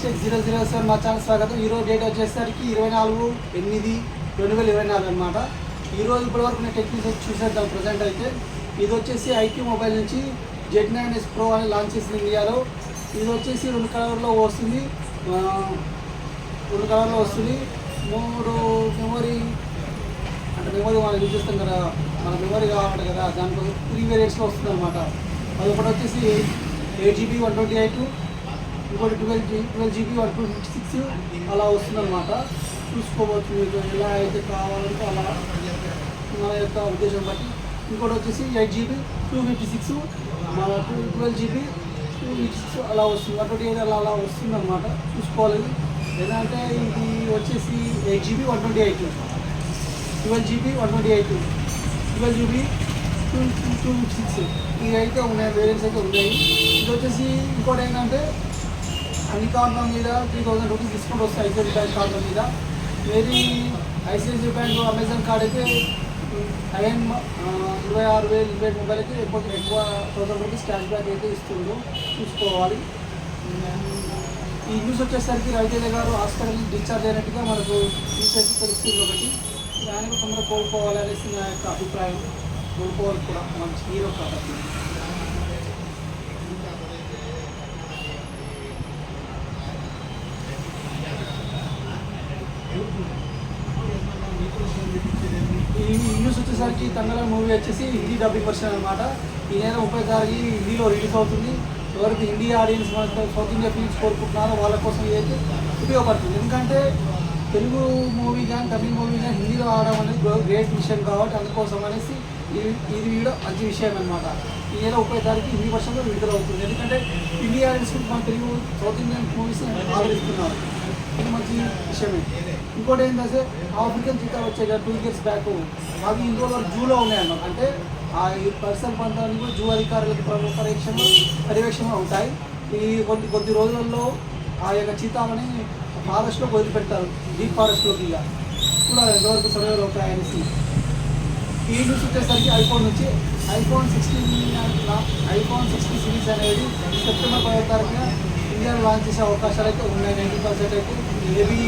HX007 మా channel స్వాగతం. ఈరోజు డేట్ వచ్చేసరికి 24/8/2024 అనమాట. ఈరోజు ఇప్పటివరకు నేను టెక్నిక్స్ చూసేద్దాం. ప్రజెంట్ అయితే ఇది వచ్చేసి ఐక్యూ మొబైల్ నుంచి Z9S Pro అని లాంచ్ చేసింది ఇండియాలో. ఇది వచ్చేసి రెండు కలర్లో వస్తుంది. మూడు మెమొరీ అంటే మెమొరీ మనం యూజ్ చేస్తాం కదా, మన మెమొరీ కావాలి కదా, దానికోసం 3 వేరియంట్స్లో వస్తుంది అనమాట. అది ఒకటి వచ్చేసి 8GB 128, ఇంకోటి 12GB 156 అలా వస్తుంది అనమాట. చూసుకోవచ్చు మీకు ఎలా అయితే కావాలంటే అలా మన యొక్క ఉద్దేశం బట్టి. ఇంకోటి వచ్చేసి 8GB 256, మన 12GB 256 అలా వస్తుంది, 128 అలా వస్తుంది అనమాట. చూసుకోవాలి. ఏంటంటే ఇది వచ్చేసి 8GB 128, 12GB 128, 12GB 256 ఇవి అయితే ఉన్నాయి, వేరియంట్స్ అయితే ఉన్నాయి. ఇది వచ్చేసి ఇంకోటి ఏంటంటే అన్ని కార్డుల మీద 3000 రూపీస్ డిస్కౌంట్ వస్తాయి. ఐసిఐసిఐ బ్యాంక్ కార్డుల మీద. వేరే ఐసిఐసిఐ బ్యాంక్ అమెజాన్ కార్డ్ అయితే 26,000 మొబైల్ అయితే ఎక్కువ 1000 రూపీస్ క్యాష్ బ్యాక్ అయితే ఇస్తుండ్రు. చూసుకోవాలి. ఈ న్యూస్ వచ్చేసరికి రవితేజ గారు హాస్పిటల్ డిశ్చార్జ్ అయినట్టుగా మనకు న్యూస్ అయితే తెలుస్తుంది. ఒకటి దానికి తొందరగా కోలుకోవాలనేసి నా యొక్క అభిప్రాయం. కోలుకోవాలి కూడా, మంచి హీరో కాబట్టి. ఈ న్యూస్ వచ్చేసరికి తమిళ మూవీ వచ్చేసి హిందీ డబ్బింగ్ వర్షన్ అనమాట. ఈ నెల 30 తారీఖు హిందీలో రిలీజ్ అవుతుంది. ఎవరికి హిందీ ఆడియన్స్ మన సౌత్ ఇండియా ఫిల్మ్స్ కోరుకుంటున్నారో వాళ్ళ కోసం ఇదైతే ఉపయోగపడుతుంది. ఎందుకంటే తెలుగు మూవీ కానీ తమిళ మూవీ కానీ హిందీలో ఆడడం అనేది గ్రేట్ విషయం కాబట్టి అందుకోసం అనేసి ఇది వీడియో మంచి విషయం అనమాట. ఈ నెల 30 తారీఖు హిందీ వర్షంలో విడుదల అవుతుంది. ఎందుకంటే హిందీ ఆడియన్స్ మన తెలుగు సౌత్ ఇండియన్ మూవీస్ ఆదరిస్తున్నారు. ఇది మంచి విషయమే. ఇంకోటి ఏంటంటే ఆఫ్రికన్ చిత్రాలు వచ్చాయి కదా 2 years బ్యాక్, అవి ఇంకో జూలో ఉన్నాయన్నమాట. అంటే ఆ పరిసర ప్రాంతాన్ని కూడా జూ అధికారులకు పర్యవేక్షణ ఉంటాయి. ఈ కొద్ది రోజులలో ఆ యొక్క చీతాలని ఫారెస్ట్లో వదిలిపెడతారు, డీప్ ఫారెస్ట్లోకి. ఇక చూడాలి ఎంతవరకు సర్వేలు అవుతాయనేసి. ఈ న్యూస్ వచ్చేసరికి ఐఫోన్ నుంచి ఐఫోన్ 60 సిరీస్ అనేది సెప్టెంబర్ 10వ తారీఖున ఇండియాలో లాంచ్ చేసే అవకాశాలు అయితే ఉన్నాయి. 90% అయితే మేబీ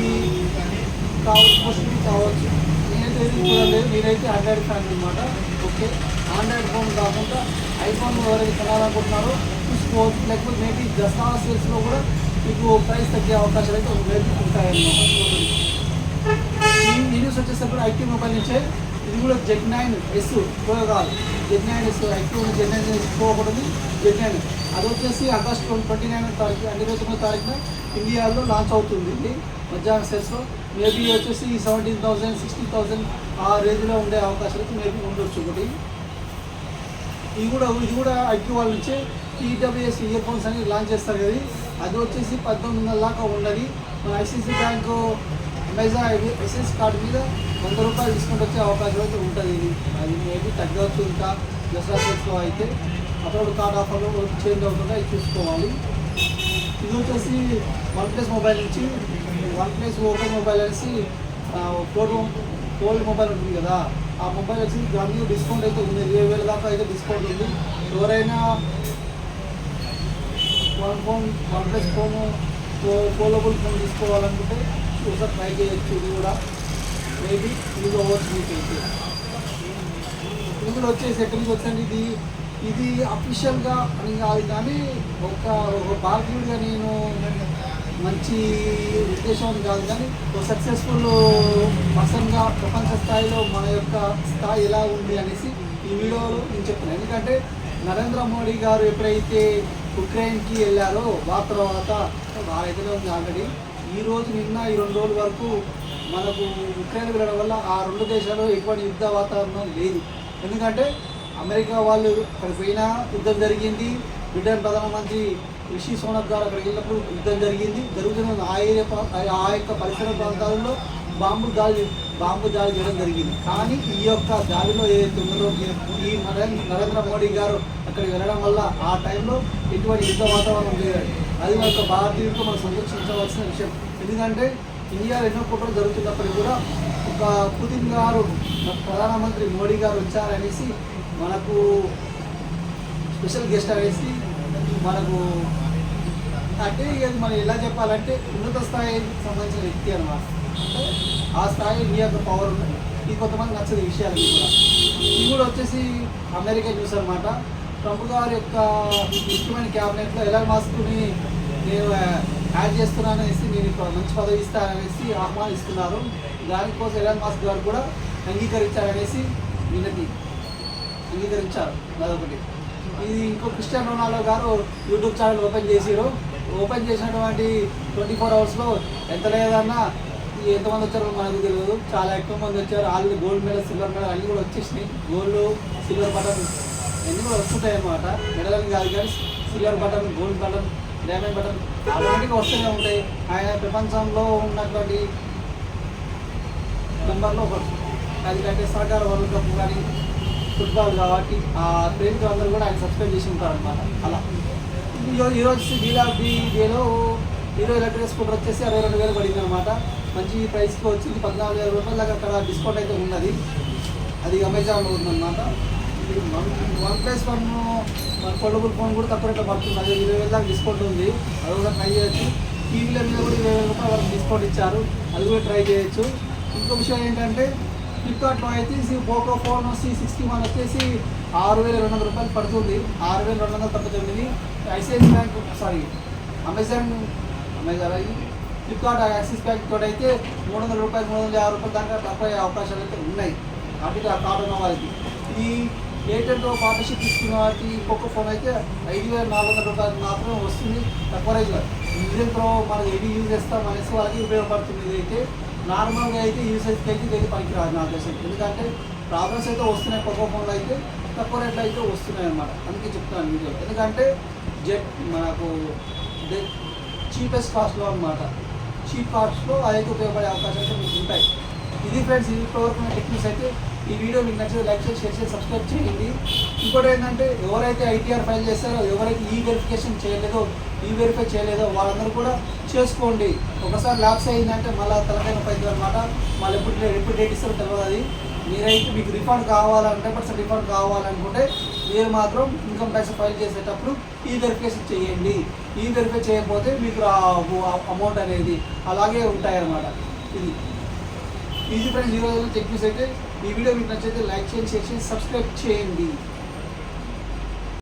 కావచ్చు. నేనైతే ఏది చూడలేదు. మీరైతే ఆండ్రాయిడ్ ఫ్యాన్ అనమాట. ఓకే, ఆండ్రాయిడ్ ఫోన్ కాకుండా ఐఫోన్ ఎవరైతే కొనాలనుకుంటున్నారో చూసుకోవచ్చు. లేకపోతే మేబీ దసరా సేల్స్లో కూడా మీకు ప్రైస్ తగ్గే అవకాశాలు అయితే ఉంటాయన్నమాట. ఈ న్యూస్ వచ్చేసరికి ఐక్యూ మొబైల్ నుంచే ఇది కూడా Z9S Pro కాదు, Z9S ఐక్యూ Z9S Pro ఒకటి ఉంది. Z9 అది వచ్చేసి ఆగస్ట్ 29వ తారీఖు 29వ తారీఖున ఇండియాలో లాంచ్ అవుతుంది. ఇది మధ్యాహ్నం సేల్స్లో మేబీ వచ్చేసి 17,000 16,000 ఆ రేంజ్లో ఉండే అవకాశాలు అయితే మేబీ ఉండొచ్చు. ఒకటి ఇది కూడా ఐక్యూ వాళ్ళ నుంచే TWS ఇయర్ ఫోన్స్ అని లాంచ్ చేస్తారు కదా. అది వచ్చేసి 1900 దాకా ఉన్నది. మన ఐసిఐసిఐ బ్యాంకు అమెజాన్ ఎస్ఎస్ కార్డు మీద 100 రూపాయలు డిస్కౌంట్ వచ్చే అవకాశం అయితే ఉంటుంది. అది మేబీ తగ్గవచ్చు. ఇంకా దసరా సేల్స్లో అయితే అప్పుడు కార్డ్ ఆఫర్లో చేంజ్ అవుతుందా ఇది చూసుకోవాలి. ఇది వచ్చేసి OnePlus మొబైల్ నుంచి OnePlus ఓపెన్ మొబైల్ అనేసి ఓల్డ్ మొబైల్ ఉంటుంది కదా, ఆ మొబైల్ వచ్చి దాని మీద డిస్కౌంట్ అయితే ఉంది. 20,000 దాకా అయితే డిస్కౌంట్ ఉంది. ఎవరైనా OnePlus ఫోల్డబుల్ ఫోన్ తీసుకోవాలనుకుంటే ఒకసారి ట్రై చేయొచ్చు. ఇది కూడా మేబీ యూజ్ అవ్వచ్చు మీకైతే. ఇది కూడా వచ్చేసి ఎక్కడి నుంచి వచ్చింది, ఇది అఫీషియల్గా అని కాదు కానీ ఒక భారతీయుడిగా నేను మంచి ఉద్దేశం కాదు కానీ ఒక సక్సెస్ఫుల్ పర్సన్గా ప్రపంచ స్థాయిలో మన యొక్క స్థాయి ఎలా ఉంది అనేసి ఈ వీడియోలో నేను చెప్తున్నాను. ఎందుకంటే నరేంద్ర మోడీ గారు ఎప్పుడైతే ఉక్రెయిన్కి వెళ్ళారో ఆ తర్వాత బాగా ఉంది ఆల్రెడీ. నిన్న ఈ 2 రోజుల వరకు మనకు ఉక్రెయిన్ వెళ్ళడం వల్ల ఆ 2 దేశాలు ఎటువంటి యుద్ధ వాతావరణం లేదు. ఎందుకంటే అమెరికా వాళ్ళు అక్కడికి పోయినా యుద్ధం జరిగింది. బ్రిటన్ ప్రధానమంత్రి రిషి సోనక్ గారు అక్కడికి వెళ్ళినప్పుడు యుద్ధం జరుగుతున్న ఆ యొక్క పరిసర ప్రాంతాలలో బాంబు దాడి చేయడం జరిగింది. కానీ ఈ యొక్క దాడిలో ఏదైతే ఉందో ఈ నరేంద్ర మోడీ గారు అక్కడికి వెళ్ళడం వల్ల ఆ టైంలో ఎటువంటి యుద్ధ వాతావరణం లేదు. అది మన యొక్క భారతీయులకు మనం సంరక్షించవలసిన విషయం. ఎందుకంటే ఇండియాలో ఎన్నో కుట్రలు జరుగుతున్నప్పటికీ కూడా ఒక పుతిన్ గారు ప్రధానమంత్రి మోడీ గారు వచ్చారనేసి మనకు స్పెషల్ గెస్ట్ అనేసి మనకు అంటే ఇక మనం ఎలా చెప్పాలంటే ఉన్నత స్థాయికి సంబంధించిన వ్యక్తి అనమాట. అంటే ఆ స్థాయి మీ యొక్క పవర్ ఉంది. ఇది కొంతమంది నచ్చని విషయాలు కూడా. ఇది కూడా వచ్చేసి అమెరికా న్యూస్ అనమాట. ట్రంప్ గారి యొక్క ముఖ్యమైన క్యాబినెట్లో ఎలాన్ మాస్క్ని నేను యాడ్ చేస్తున్నాను అనేసి, నేను ఇప్పుడు మంచి పదవి ఇస్తాననేసి ఆహ్వానిస్తున్నారు. దానికోసం ఎలాన్ మాస్క్ గారు కూడా అంగీకరించారనేసి వినతి అంగీకరించారు. అదొకటి. ఇది ఇంకో క్రిస్టియానో రొనాల్డో గారు యూట్యూబ్ ఛానల్ ఓపెన్ చేసినటువంటి 24 అవర్స్లో ఎంత లేదన్నా ఎంతమంది వచ్చారో మనకు తెలియదు. చాలా ఎక్కువ మంది వచ్చారు. Already gold medal, silver medal అన్నీ కూడా వచ్చేసినాయి. గోల్డ్, సిల్వర్ బటన్ అన్నీ కూడా వస్తుంటాయి అన్నమాట. మెడల్ అని కాదు కానీ silver button, gold button, diamond button ఆటోమేటిక్గా వస్తూనే ఉంటాయి. ఆయన ప్రపంచంలో ఉన్నటువంటి నెంబర్లో ఒకటి. అది కంటే సహకార వరల్డ్ కప్ కానీ ఫుట్బాల్ కాబట్టి ఆ ప్రేమికులు అందరూ కూడా ఆయన సబ్స్క్రైబ్ చేసి ఉంటారు అనమాట. అలా ఈరోజు డీలో హీరో ఎలక్ట్రిక్ స్కూటర్ వచ్చేసి 62,000 పడింది అనమాట. మంచి ప్రైస్కి వచ్చింది. 14,000 రూపాయల దాకా అక్కడ డిస్కౌంట్ అయితే ఉన్నది. అది అమెజాన్లో ఉందన్నమాట. OnePlus 1 ఫోల్డబుల్ ఫోన్ కూడా తక్కువ రేట్లో పడుతుంది. అది 20,000 దాకా డిస్కౌంట్ ఉంది. అది కూడా ట్రై చేయొచ్చు. టీవీల మీద కూడా 20,000 రూపాయల వరకు డిస్కౌంట్ ఇచ్చారు. అది కూడా ట్రై చేయొచ్చు. ఇంకో విషయం ఏంటంటే ఫ్లిప్కార్ట్లో అయితే పోకో ఫోన్ C61 వచ్చేసి 6,200 రూపాయలు పడుతుంది. 6,299. ICICI bank Amazon Flipkart axis bank తోటి అయితే 300 రూపాయలు, 350 రూపాయలు దాకా తక్కువ అవకాశాలు అయితే ఉన్నాయి. కాబట్టి ఆ కార్డు ఉన్న వాళ్ళకి. ఈ ఎయిర్టెల్తో పార్ట్నర్షిప్ తీసుకున్న వాటి ఒక్కొక్క ఫోన్ అయితే 5,400 రూపాయలు మాత్రమే వస్తుంది తక్కువ రేట్లో. విజన్ ప్రో మనం ఏది యూజ్ చేస్తాం అనేసి వాళ్ళకి ఉపయోగపడుతుంది. ఇది అయితే నార్మల్గా అయితే యూసేజ్కి అయితే ఇది పనికిరాదు నా ఉద్దేశం. ఎందుకంటే ప్రాబ్లమ్స్ అయితే వస్తున్నాయి. ఒక్కొక్క ఫోన్లో అయితే తక్కువ రేట్లో అయితే వస్తున్నాయి అన్నమాట. అందుకే చెప్తున్నాను వీడియో. ఎందుకంటే మనకు చీపెస్ట్ కాస్ట్లో అనమాట. చీప్ కాస్ట్లో అయితే ఉపయోగపడే అవకాశాలు అయితే మీకు ఉంటాయి. ఇది ఫ్రెండ్స్, ఇది ఇప్పటివరకు టెక్నిక్స్ అయితే. ఈ వీడియో మీకు నచ్చితే లైక్ చేసి, షేర్ చేసి, సబ్స్క్రైబ్ చేయండి. ఇంకోటి ఏంటంటే ఎవరైతే ఐటీఆర్ ఫైల్ చేస్తారో, ఎవరైతే వెరిఫై చేయలేదో వాళ్ళందరూ కూడా చేసుకోండి. ఒకసారి ల్యాప్స్ అయిందంటే మళ్ళీ తలకైన పైకి అనమాట. మళ్ళీ ఎప్పుడు డేట్ ఇస్తారో తెలియదు. అది మీరైతే మీకు రిఫండ్ కావాలంటే 100% రిఫండ్ కావాలనుకుంటే మీరు మాత్రం ఇన్కమ్ ట్యాక్స్ ఫైల్ చేసేటప్పుడు వెరిఫికేషన్ చేయండి. వెరిఫై చేయకపోతే మీకు అమౌంట్ అనేది అలాగే ఉంటాయన్నమాట. ఇది ఫ్రెండ్స్ ఈరోజు టెక్నిక్స్ అయితే. ఈ వీడియో మీకు నచ్చితే లైక్ చేయండి, షేర్ చేసి, సబ్స్క్రైబ్ చేయండి.